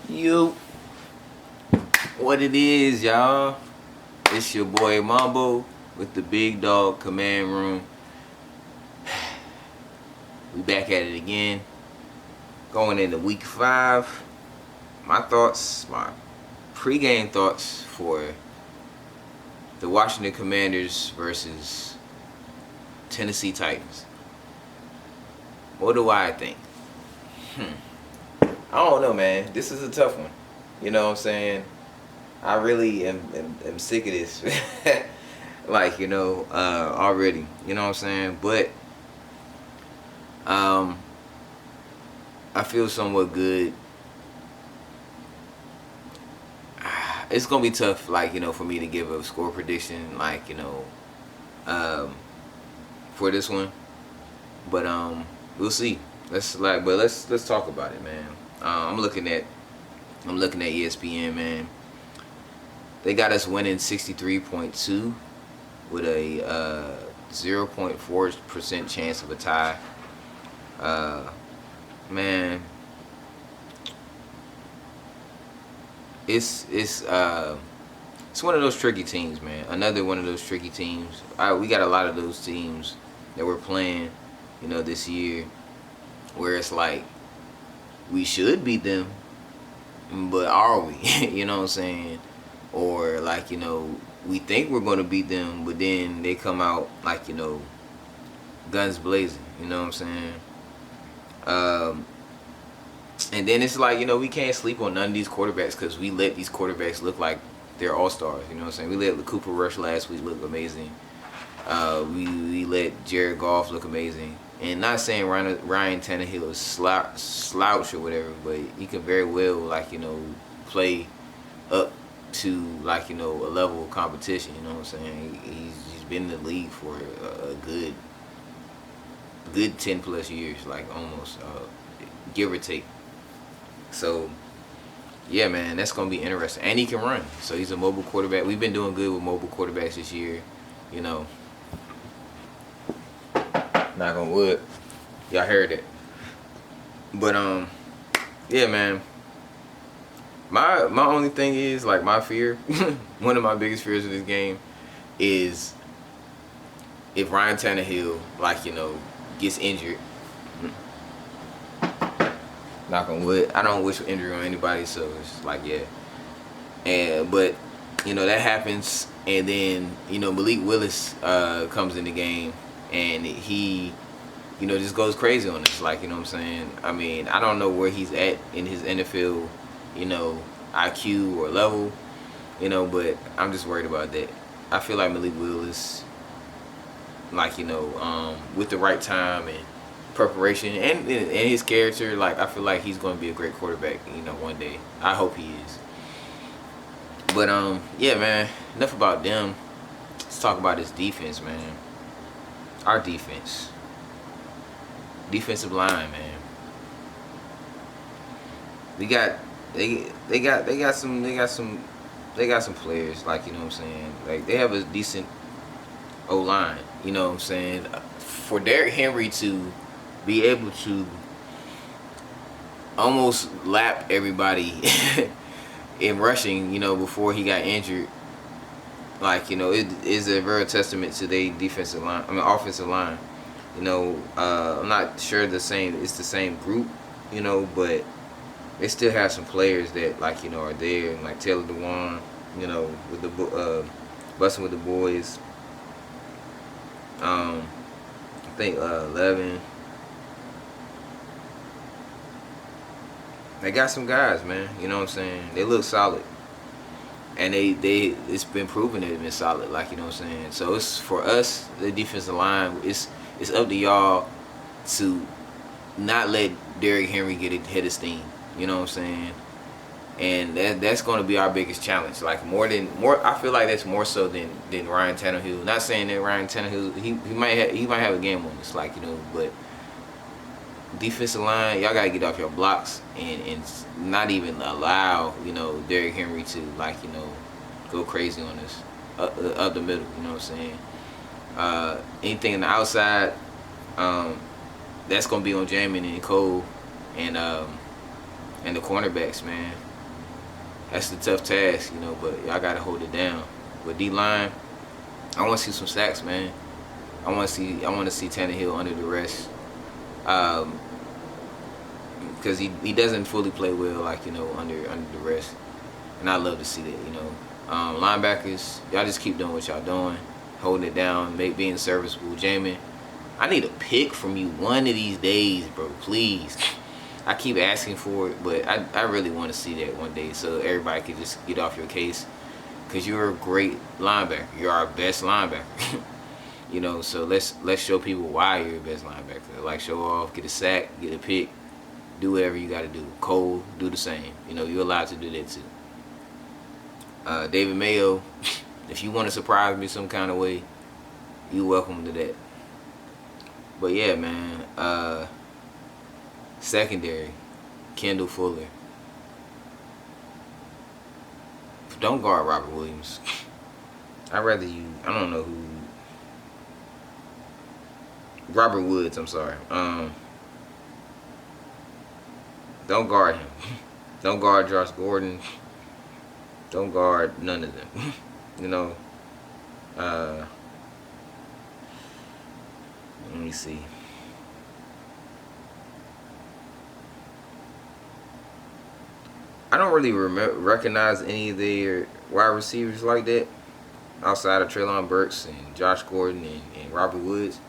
You, what it is, y'all? It's your boy Mambo with the Big Dog Command Room. We back at it again. Going into week 5. My pregame thoughts for the Washington Commanders versus Tennessee Titans. What do I think? I don't know, man. This is a tough one. You know what I'm saying? I really am sick of this. Already. You know what I'm saying? But I feel somewhat good. It's gonna be tough, for me to give a score prediction, for this one. But we'll see. Let's talk about it, man. I'm looking at ESPN, man. They got us winning 63.2 with a 0.4% chance of a tie. Man, it's one of those tricky teams, man. Another one of those tricky teams. We got a lot of those teams that we're playing, this year, where it's like we should beat them, but are we? You know what I'm saying? Or we think we're going to beat them, but then they come out guns blazing. You know what I'm saying? And then it's we can't sleep on none of these quarterbacks because we let these quarterbacks look like they're all-stars. You know what I'm saying? We let Cooper Rush last week look amazing. We let Jared Goff look amazing. And not saying Ryan Tannehill is slouch or whatever, but he can very well play up to a level of competition. You know what I'm saying? He's been in the league for a good 10 plus years, almost, give or take. So yeah, man, that's gonna be interesting. And he can run, so he's a mobile quarterback. We've been doing good with mobile quarterbacks this year. Knock on wood. Y'all heard it. But yeah, man. My only thing is my fear. One of my biggest fears of this game is if Ryan Tannehill gets injured. Knock on wood. I don't wish injury on anybody, so it's yeah. But that happens, and then Malik Willis comes in the game. And he, just goes crazy on us. You know what I'm saying? I mean, I don't know where he's at in his NFL, IQ or level, but I'm just worried about that. I feel like Malik Willis, with the right time and preparation and his character, I feel like he's going to be a great quarterback, one day. I hope he is. But, yeah, man, enough about them. Let's talk about this defense, man. Our defensive line, man. They got some players, you know what I'm saying? They have a decent O-line, you know what I'm saying? For Derrick Henry to be able to almost lap everybody in rushing, before he got injured, it is a real testament to their offensive line. I'm not sure it's the same group, but they still have some players that are there, like Taylor Dewan, with the busting with the boys. I think Levin. They got some guys, man. You know what I'm saying? They look solid. And it's been proven they've been solid, you know what I'm saying? So it's for us, the defensive line, it's up to y'all to not let Derrick Henry get ahead of steam. You know what I'm saying? And that's going to be our biggest challenge. I feel like that's more so than Ryan Tannehill. Not saying that Ryan Tannehill he might have a game on us, but defensive line, y'all gotta get off your blocks and not even allow Derrick Henry to go crazy on us up the middle. You know what I'm saying? Anything on the outside, that's gonna be on Jamin and Cole and and the cornerbacks, man. That's the tough task, you know. But y'all gotta hold it down. But D line, I want to see some sacks, man. I want to see Tannehill under duress, because he doesn't fully play well, like, you know, under duress, and I love to see that, you know. Linebackers, y'all just keep doing what y'all doing, holding it down, being serviceable. Jamin, I need a pick from you one of these days, bro. Please. I keep asking for it, but I really want to see that one day, so everybody can just get off your case, because you're a great linebacker. You're our best linebacker. You know, so let's show people why you're the best linebacker. Like, show off, get a sack, get a pick, do whatever you got to do. Cole, do the same. You know, you're allowed to do that too. David Mayo, if you want to surprise me some kind of way, you're welcome to that. But yeah, man. Secondary, Kendall Fuller. Don't guard Robert Williams. I'd rather you. I don't know who. Robert Woods. I'm sorry. Don't guard him. Don't guard Josh Gordon. Don't guard none of them. You know. Let me see. I don't really recognize any of their wide receivers like that, outside of Treylon Burks and Josh Gordon and Robert Woods.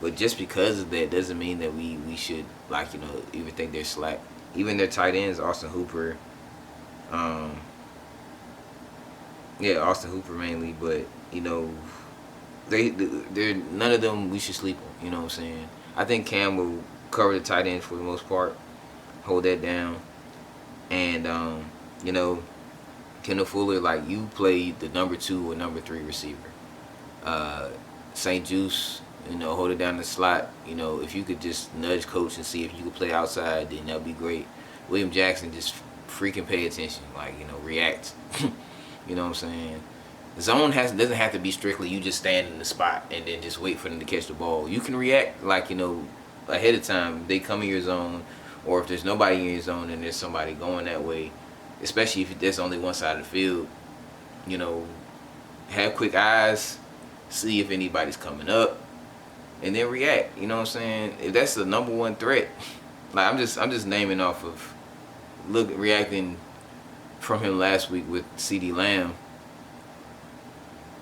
But just because of that doesn't mean that we should, like, you know, even think they're slack. Even their tight ends, Austin Hooper. Austin Hooper mainly, but, you know, they're none of them we should sleep on. You know what I'm saying? I think Cam will cover the tight end for the most part, hold that down, and you know, Kendall Fuller, like, you played the number 2 or number 3 receiver. St. Juice, you know, hold it down the slot. You know, if you could just nudge coach and see if you could play outside, then that'd be great. William Jackson, just freaking pay attention, like, you know, react. You know what I'm saying? The zone doesn't have to be strictly you just stand in the spot and then just wait for them to catch the ball. You can react, like, you know, ahead of time. They come in your zone, or if there's nobody in your zone and there's somebody going that way, especially if there's only one side of the field, you know, have quick eyes, see if anybody's coming up, and then react. You know what I'm saying? If that's the number one threat, like, I'm just naming off of reacting from him last week with CD Lamb.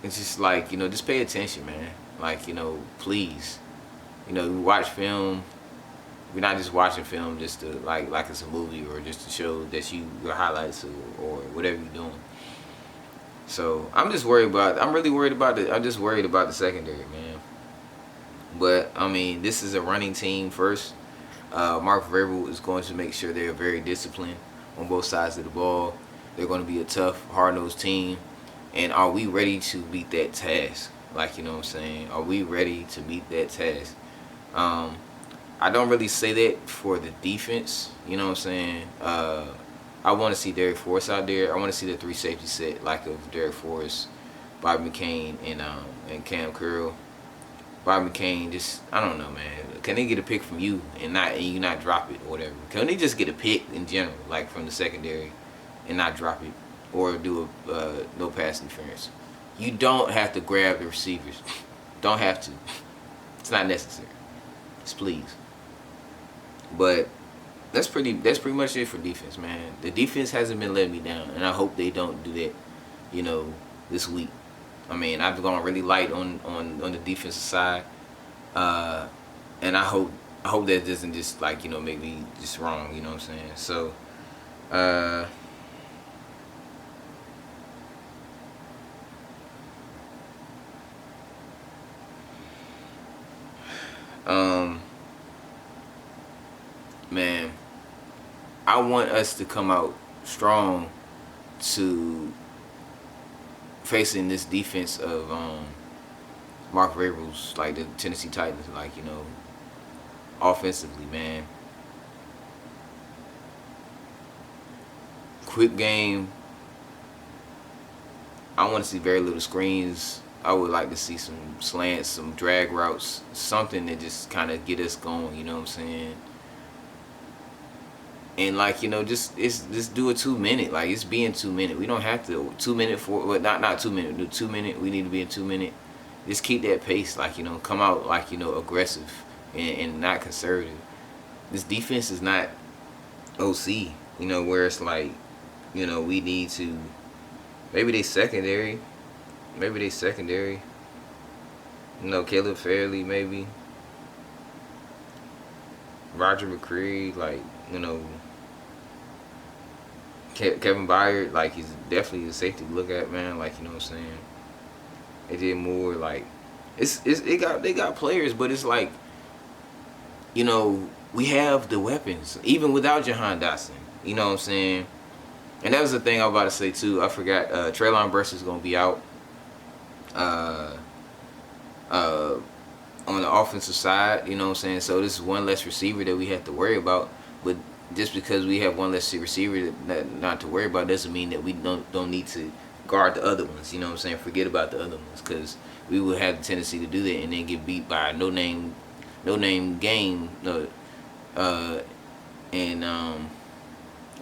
It's just like, you know, just pay attention, man. Like, you know, please. You know, we watch film. We're not just watching film just to like it's a movie, or just to show that your highlights or whatever you're doing. So I'm just worried about. I'm really worried about it. I'm just worried about the secondary, man. But I mean, this is a running team first. Mark Vrabel is going to make sure they're very disciplined on both sides of the ball. They're going to be a tough, hard-nosed team. And are we ready to meet that task? Like, you know what I'm saying? Are we ready to meet that task? I don't really say that for the defense. You know what I'm saying? I want to see Derek Forrest out there. I want to see the 3 safety set, like of Derek Forrest, Bobby McCain, and Cam Curl. Bobby McCain, just, I don't know, man. Can they get a pick from you and you not drop it or whatever? Can they just get a pick in general, like from the secondary, and not drop it, or do a no pass interference? You don't have to grab the receivers. Don't have to. It's not necessary. Just please. But that's pretty much it for defense, man. The defense hasn't been letting me down, and I hope they don't do that, you know, this week. I mean, I've gone really light on the defensive side, and I hope that doesn't just, like, you know, make me just wrong. You know what I'm saying? So, man, I want us to come out strong to facing this defense of Mark Vrabel's, like the Tennessee Titans, like, you know, offensively, man. Quick game. I want to see very little screens. I would like to see some slants, some drag routes, something that just kind of get us going, you know what I'm saying? And like, you know, just do a 2 minute. Like, it's being 2 minute. We don't have to 2 minute for, well, not 2 minute. Do 2 minute. We need to be in 2 minute. Just keep that pace. Like, you know, come out like, you know, aggressive and not conservative. This defense is not OC. You know, where it's like, you know, we need to. Maybe they secondary. Maybe they secondary. You know, Caleb Fairley maybe. Roger McCree, like, you know, Kevin Byard, like, he's definitely a safety to look at, man. Like, you know what I'm saying? They did more, like, they got players, but it's like, you know, we have the weapons even without Jahan Dotson. You know what I'm saying? And that was the thing I was about to say too. I forgot. Treylon Burks is gonna be out. Uh, on the offensive side, you know what I'm saying? So this is one less receiver that we have to worry about. But just because we have one less receiver not to worry about doesn't mean that we don't need to guard the other ones. You know what I'm saying? Forget about the other ones, because we would have the tendency to do that and then get beat by a no name game.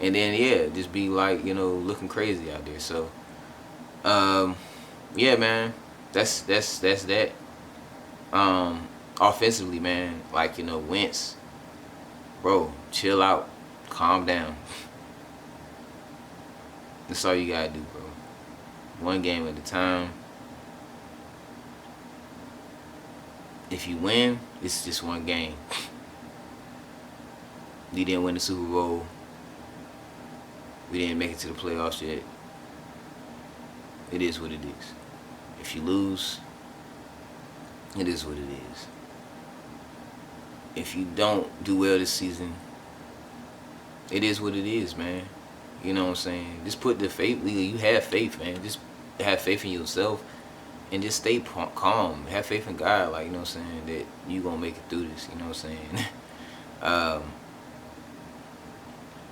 And then yeah, just be like, you know, looking crazy out there. So yeah, man, that's that. Offensively, man, like, you know, Wentz, bro, chill out, calm down. That's all you gotta do, bro. One game at a time. If you win, it's just one game. We didn't win the Super Bowl. We didn't make it to the playoffs yet. It is what it is. If you lose, it is what it is. If you don't do well this season, it is what it is, man. You know what I'm saying? Just put the faith. You have faith, man. Just have faith in yourself and just stay calm. Have faith in God, like, you know what I'm saying, that you gonna make it through this. You know what I'm saying?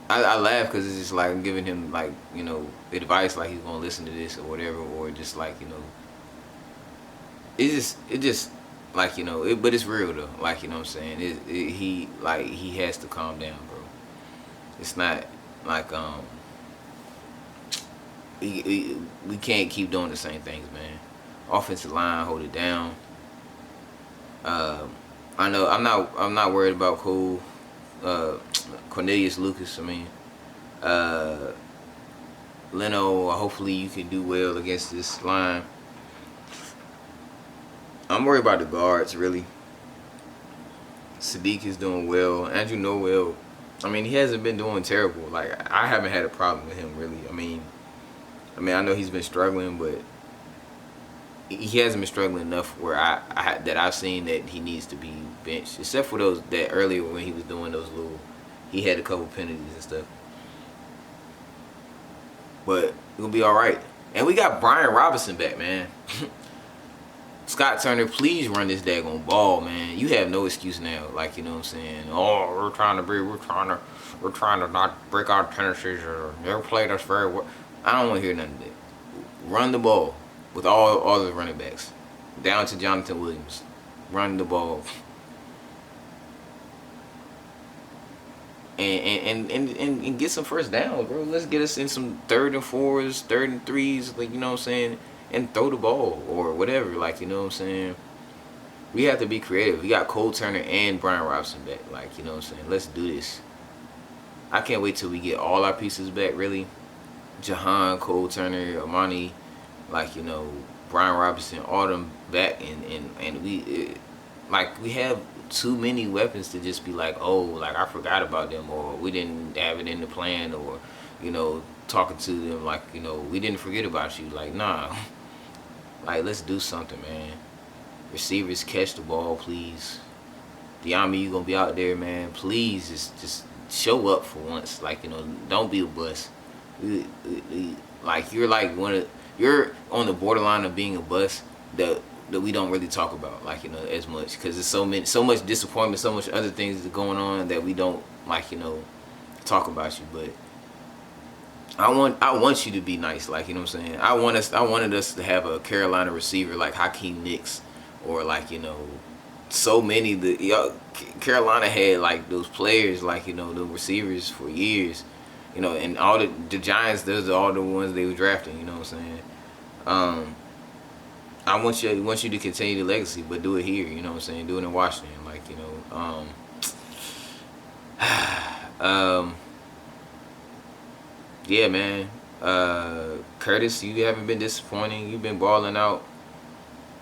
I laugh because it's just like I'm giving him, like, you know, advice, like he's gonna listen to this or whatever, or just like, you know, it just like, you know, but it's real though. Like, you know what I'm saying? He has to calm down, bro. It's not like we can't keep doing the same things, man. Offensive line, hold it down. I know I'm not worried about Cornelius Lucas. I mean, Leno. Hopefully you can do well against this line. I'm worried about the guards, really. Sadiq is doing well. Andrew Noel, I mean, he hasn't been doing terrible. Like, I haven't had a problem with him, really. I mean, I know he's been struggling, but he hasn't been struggling enough where that I've seen that he needs to be benched. Except for those that earlier when he was doing those little, he had a couple penalties and stuff. But we'll be all right. And we got Brian Robinson back, man. Scott Turner, please run this daggone ball, man. You have no excuse now. Like, you know what I'm saying? Oh, we're trying to not break our tendencies or never played us very well. I don't want to hear nothing of that. Run the ball with all the running backs. Down to Jonathan Williams. Run the ball. And get some first downs, bro. Let's get us in some 3rd and 4s, 3rd and 3s, like, you know what I'm saying? And throw the ball or whatever, like, you know what I'm saying? We have to be creative. We got Cole Turner and Brian Robinson back, like, you know what I'm saying? Let's do this. I can't wait till we get all our pieces back, really. Jahan, Cole Turner, Amani, like, you know, Brian Robinson, all them back, and we have too many weapons to just be like, oh, like, I forgot about them, or we didn't have it in the plan, or, you know, talking to them like, you know, we didn't forget about you. Like, nah. Like, let's do something, man. Receivers, catch the ball, please. Diami, you gonna be out there, man. Please, just show up for once. Like, you know, don't be a bust. Like, you're on the borderline of being a bust that we don't really talk about, like, you know, as much, because there's so much disappointment, so much other things that are going on that we don't, like, you know, talk about you. But I want you to be nice, like, you know what I'm saying? I wanted us to have a Carolina receiver like Hakeem Nicks, or, like, you know, so many. Carolina had like those players, like, you know, the receivers for years, you know, and all the Giants. Those are all the ones they were drafting. You know what I'm saying? I want you to continue the legacy, but do it here. You know what I'm saying? Do it in Washington, like, you know. Yeah, man. Curtis, you haven't been disappointing. You've been balling out.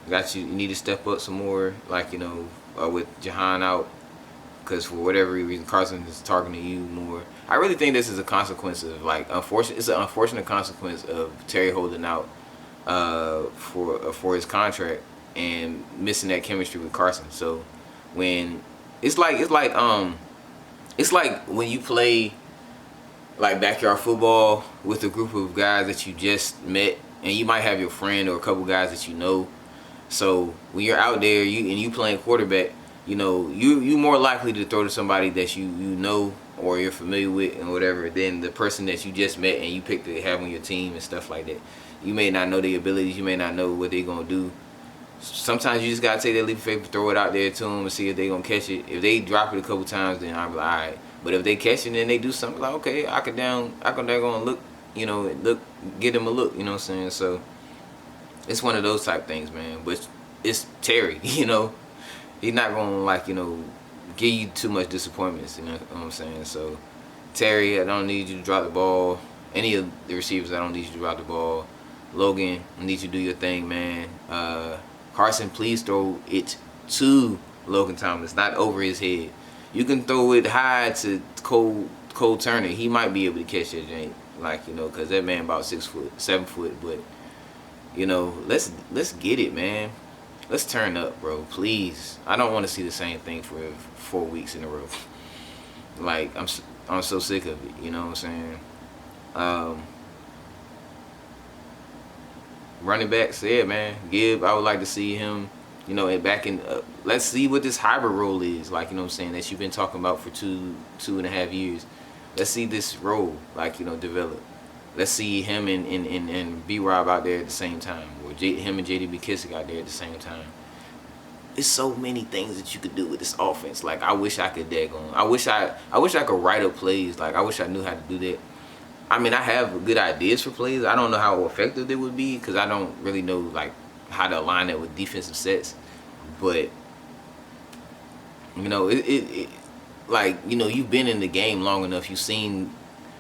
You need to step up some more, like, you know, with Jahan out, because for whatever reason Carson is targeting you more. I really think this is a consequence of, like, it's an unfortunate consequence of Terry holding out for his contract and missing that chemistry with Carson. So when it's like when you play like backyard football with a group of guys that you just met, and you might have your friend or a couple guys that you know. So when you're out there, you playing quarterback, you know, you more likely to throw to somebody that you know or you're familiar with and whatever than the person that you just met and you picked to have on your team and stuff like that. You may not know their abilities, you may not know what they're gonna do. Sometimes you just gotta take that leap of faith, throw it out there to them and see if they're gonna catch it. If they drop it a couple times, then I'm like, all right. But if they catch it and then they do something, like, okay, I can gonna look, you know, get them a look, you know what I'm saying? So it's one of those type things, man. But it's Terry, you know. He's not gonna, like, you know, give you too much disappointments, you know what I'm saying? So Terry, I don't need you to drop the ball. Any of the receivers, I don't need you to drop the ball. Logan, I need you to do your thing, man. Carson, please throw it to Logan Thomas, not over his head. You can throw it high to Cole Turner. He might be able to catch that jank, like, you know, because that man about 6 foot, 7 foot. But, you know, let's get it, man. Let's turn up, bro. Please. I don't want to see the same thing for 4 weeks in a row. Like, I'm so sick of it. You know what I'm saying? Running backs, yeah, man. Gibb, I would like to see him, you know, back in. Let's see what this hybrid role is, like, you know what I'm saying, that you've been talking about for two and a half years. Let's see this role, like, you know, develop. Let's see him and B-Rob out there at the same time, or him and JD McKissick out there at the same time. There's so many things that you could do with this offense. Like, I wish I could daggone. I wish I could write up plays. Like, I wish I knew how to do that. I mean, I have good ideas for plays. I don't know how effective they would be because I don't really know, like, how to align that with defensive sets. But, you know, like, you know, you've been in the game long enough. You've seen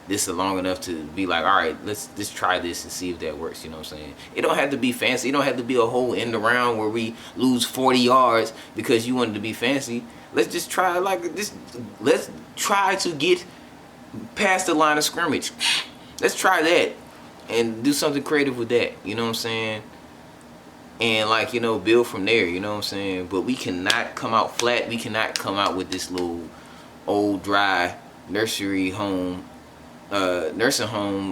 this long enough to be like, all right, let's try this and see if that works. You know what I'm saying? It don't have to be fancy. It don't have to be a whole end around where we lose 40 yards because you wanted to be fancy. Let's just try, like, this. Let's try to get past the line of scrimmage. Let's try that and do something creative with that. You know what I'm saying? And, like, you know, build from there. You know what I'm saying? But we cannot come out flat. We cannot come out with this little old dry nursing home,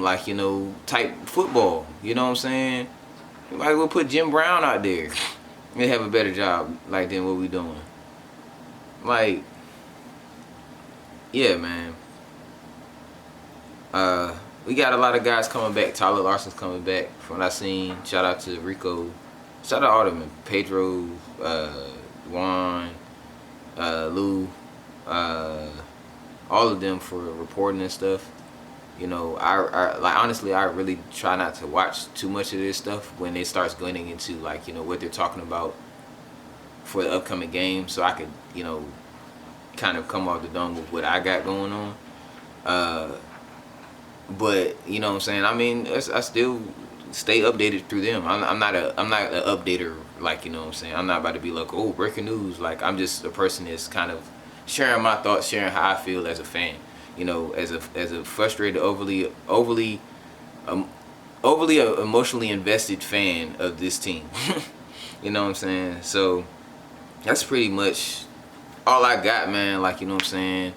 like, you know, type football. You know what I'm saying? You might as well put Jim Brown out there and have a better job, like, than what we doing. Like, yeah, man. We got a lot of guys coming back. Tyler Larson's coming back from what I seen. Shout out to Rico. Shout out all of them. Pedro, Juan, Lou, all of them for reporting and stuff. You know, I like, honestly, I really try not to watch too much of this stuff when it starts going into, like, you know, what they're talking about for the upcoming game, so I could, you know, kind of come off the dome with what I got going on. But, you know what I'm saying, I mean, I still stay updated through them. I'm not an updater, like, you know what I'm saying. I'm not about to be like, oh, breaking news. Like, I'm just a person that's kind of sharing my thoughts, sharing how I feel as a fan. You know, as a frustrated, overly emotionally invested fan of this team. You know what I'm saying? So that's pretty much all I got, man. Like, you know what I'm saying?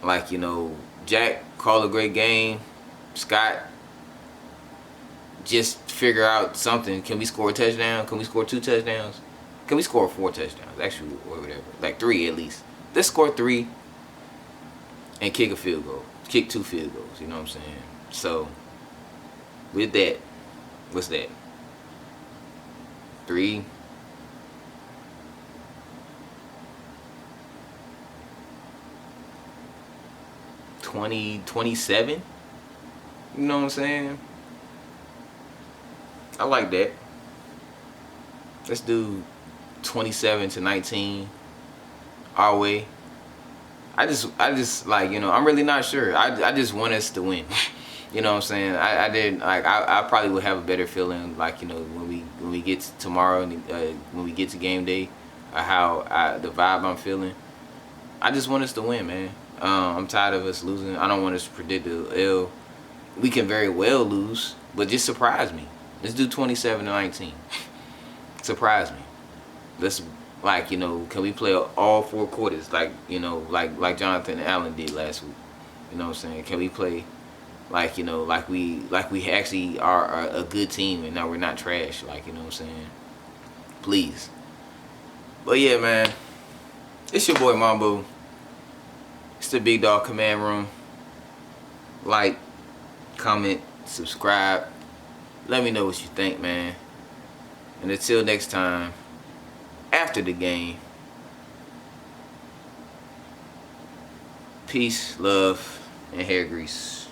Like, you know, Jack, call a great game. Scott, just figure out something. Can we score a touchdown? Can we score 2 touchdowns? Can we score 4 touchdowns? Actually, or whatever. Like 3 at least. Let's score 3 and kick a field goal. Kick 2 field goals. You know what I'm saying? So, with that, what's that? 3. 27. You know what I'm saying? I like that. Let's do 27-19 our way. I just like, you know, I'm really not sure. I just want us to win. You know what I'm saying? I didn't like. I probably would have a better feeling, like, you know, when we get to tomorrow and when we get to game day, the vibe I'm feeling. I just want us to win, man. I'm tired of us losing. I don't want us to predict the L. We can very well lose, but just surprise me. Let's do 27-19. Surprise me. Let's, like, you know, can we play all 4 quarters, like, you know, like Jonathan Allen did last week? You know what I'm saying? Can we play, like, you know, like we actually are a good team, and now we're not trash, like, you know what I'm saying? Please. But yeah, man, it's your boy Mambo. It's the Big Dog Command Room. Like, comment, subscribe. Let me know what you think, man. And until next time, after the game, peace, love, and hair grease.